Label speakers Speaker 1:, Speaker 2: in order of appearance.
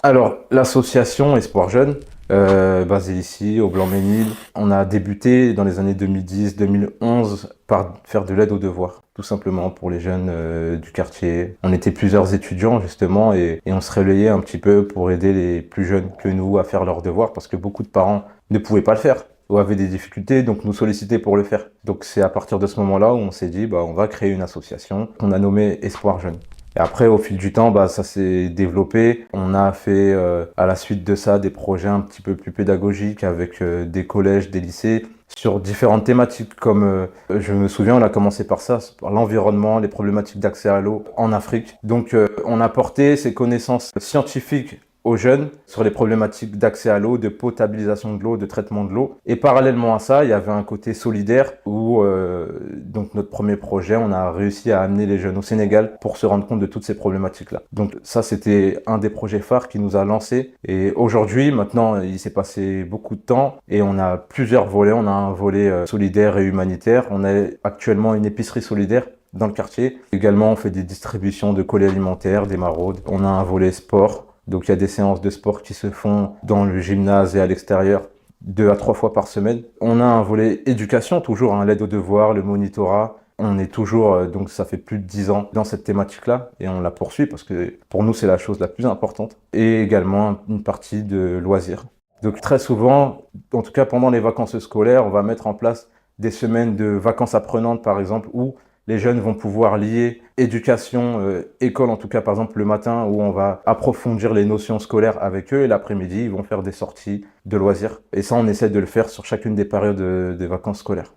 Speaker 1: Alors, l'association Espoir Jeune, basée ici, au Blanc-Mesnil, on a débuté dans les années 2010-2011 par faire de l'aide aux devoirs, tout simplement pour les jeunes du quartier. On était plusieurs étudiants justement et on se relayait un petit peu pour aider les plus jeunes que nous à faire leurs devoirs parce que beaucoup de parents ne pouvaient pas le faire ou avaient des difficultés, donc nous sollicitaient pour le faire. Donc c'est à partir de ce moment-là où on s'est dit, bah, on va créer une association qu'on a nommée Espoir Jeune. Et après, au fil du temps, bah, ça s'est développé. On a fait, à la suite de ça, des projets un petit peu plus pédagogiques avec des collèges, des lycées, sur différentes thématiques. Comme, je me souviens, on a commencé par ça, par l'environnement, les problématiques d'accès à l'eau en Afrique. Donc, on a porté ces connaissances scientifiques aux jeunes sur les problématiques d'accès à l'eau, de potabilisation de l'eau, de traitement de l'eau. Et parallèlement à ça, il y avait un côté solidaire où, donc notre premier projet, on a réussi à amener les jeunes au Sénégal pour se rendre compte de toutes ces problématiques-là. Donc ça, c'était un des projets phares qui nous a lancés. Et aujourd'hui, maintenant, il s'est passé beaucoup de temps et on a plusieurs volets. On a un volet solidaire et humanitaire. On a actuellement une épicerie solidaire dans le quartier. Également, on fait des distributions de colis alimentaires, des maraudes. On a un volet sport. Donc il y a des séances de sport qui se font dans le gymnase et à l'extérieur 2 à 3 fois par semaine. On a un volet éducation, toujours, hein, l'aide aux devoirs, le monitorat. On est toujours, donc ça fait plus de 10 ans dans cette thématique-là et on la poursuit parce que pour nous c'est la chose la plus importante. Et également une partie de loisirs. Donc très souvent, en tout cas pendant les vacances scolaires, on va mettre en place des semaines de vacances apprenantes par exemple où les jeunes vont pouvoir lier éducation, école en tout cas par exemple le matin où on va approfondir les notions scolaires avec eux et l'après-midi ils vont faire des sorties de loisirs. Et ça on essaie de le faire sur chacune des périodes des vacances scolaires.